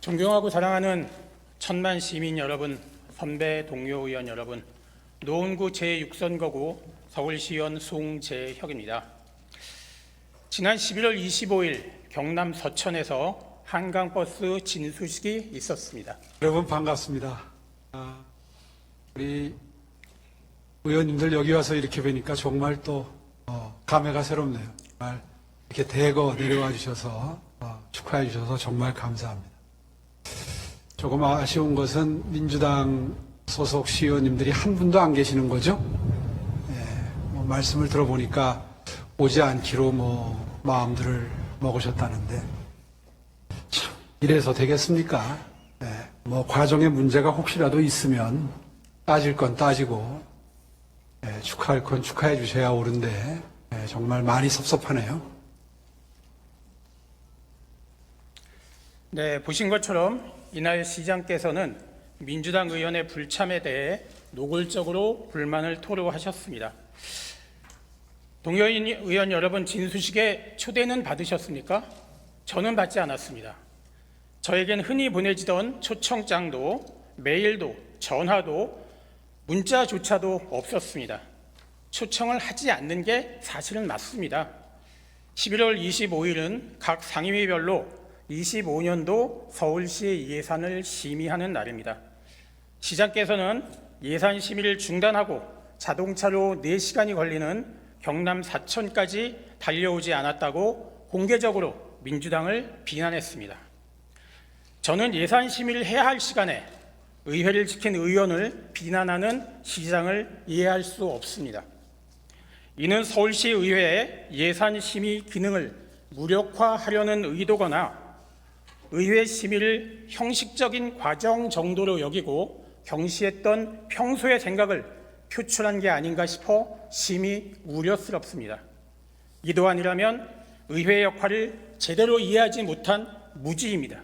존경하고 사랑하는 천만 시민 여러분, 선배 동료 의원 여러분, 노원구 제6선거구 서울시의원 송재혁입니다. 지난 11월 25일 경남 서천에서 한강버스 진수식이 있었습니다. 여러분 반갑습니다. 우리 의원님들 여기 와서 이렇게 뵈니까 정말 또 감회가 새롭네요. 정말 이렇게 대거 내려와 주셔서 축하해 주셔서 정말 감사합니다. 조금 아쉬운 것은 민주당 소속 시의원님들이 한 분도 안 계시는 거죠. 말씀을 들어보니까 오지 않기로 마음들을 먹으셨다는데 참 이래서 되겠습니까? 과정에 문제가 혹시라도 있으면 따질 건 따지고 축하할 건 축하해 주셔야 옳은데 정말 많이 섭섭하네요. 네, 보신 것처럼 이날 시장께서는 민주당 의원의 불참에 대해 노골적으로 불만을 토로하셨습니다. 동료 의원 여러분, 진수식에 초대는 받으셨습니까? 저는 받지 않았습니다. 저에겐 흔히 보내지던 초청장도 메일도 전화도 문자조차도 없었습니다. 초청을 하지 않는 게 사실은 맞습니다. 11월 25일은 각 상임위별로 25년도 서울시 예산을 심의하는 날입니다. 시장께서는 예산 심의를 중단하고 자동차로 4시간이 걸리는 경남 사천까지 달려오지 않았다고 공개적으로 민주당을 비난했습니다. 저는 예산 심의를 해야 할 시간에 의회를 지킨 의원을 비난하는 시장을 이해할 수 없습니다. 이는 서울시 의회의 예산 심의 기능을 무력화하려는 의도거나 의회 심의를 형식적인 과정 정도로 여기고 경시했던 평소의 생각을 표출한 게 아닌가 싶어 심히 우려스럽습니다. 이도 아니라면 의회의 역할을 제대로 이해하지 못한 무지입니다.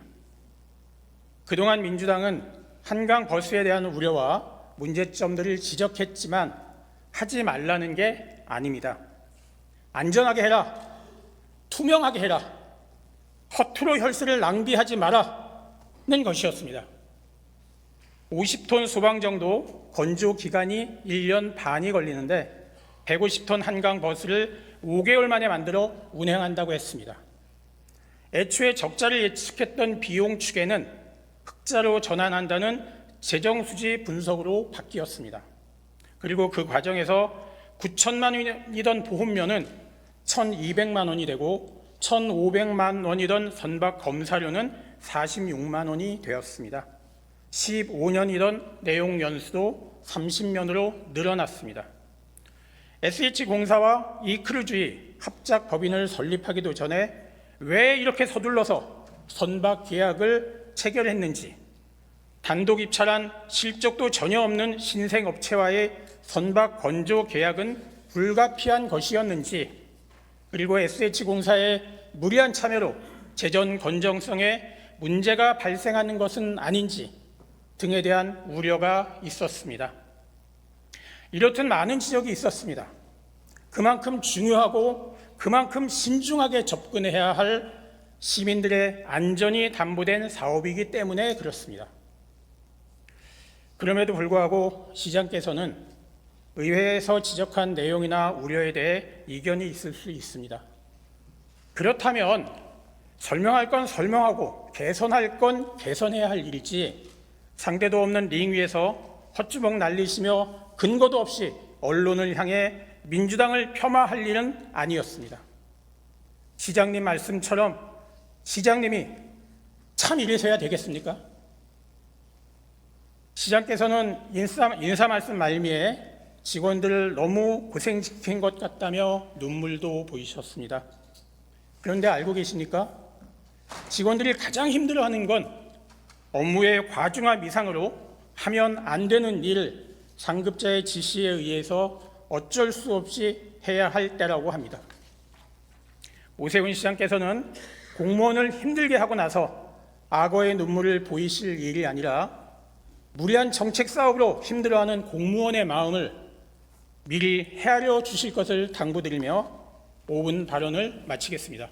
그동안 민주당은 한강 버스에 대한 우려와 문제점들을 지적했지만 하지 말라는 게 아닙니다. 안전하게 해라, 투명하게 해라, 허투루 혈세를 낭비하지 마라는 것이었습니다. 50톤 소방 정도 건조 기간이 1년 반이 걸리는데 150톤 한강 버스를 5개월 만에 만들어 운행한다고 했습니다. 애초에 적자를 예측했던 비용 추계는 흑자로 전환한다는 재정수지 분석으로 바뀌었습니다. 그리고 그 과정에서 9천만 원이던 보험료는 1,200만 원이 되고 1,500만 원이던 선박 검사료는 46만 원이 되었습니다. 15년이던 내용 연수도 30년으로 늘어났습니다. SH공사와 이크루주의 합작 법인을 설립하기도 전에 왜 이렇게 서둘러서 선박 계약을 체결했는지, 단독 입찰한 실적도 전혀 없는 신생업체와의 선박 건조 계약은 불가피한 것이었는지, 그리고 SH공사의 무리한 참여로 재정 건전성에 문제가 발생하는 것은 아닌지 등에 대한 우려가 있었습니다. 이렇듯 많은 지적이 있었습니다. 그만큼 중요하고 그만큼 신중하게 접근해야 할 시민들의 안전이 담보된 사업이기 때문에 그렇습니다. 그럼에도 불구하고 시장께서는 의회에서 지적한 내용이나 우려에 대해 이견이 있을 수 있습니다. 그렇다면 설명할 건 설명하고 개선할 건 개선해야 할 일이지 상대도 없는 링 위에서 헛주먹 날리시며 근거도 없이 언론을 향해 민주당을 폄하할 일은 아니었습니다. 시장님 말씀처럼 시장님이 참 이래서야 되겠습니까? 시장께서는 인사 말씀 말미에 직원들을 너무 고생시킨 것 같다며 눈물도 보이셨습니다. 그런데 알고 계십니까? 직원들이 가장 힘들어하는 건 업무의 과중한 미상으로 하면 안 되는 일을 상급자의 지시에 의해서 어쩔 수 없이 해야 할 때라고 합니다. 오세훈 시장께서는 공무원을 힘들게 하고 나서 악어의 눈물을 보이실 일이 아니라 무리한 정책 사업으로 힘들어하는 공무원의 마음을 미리 헤아려 주실 것을 당부드리며 5분 발언을 마치겠습니다.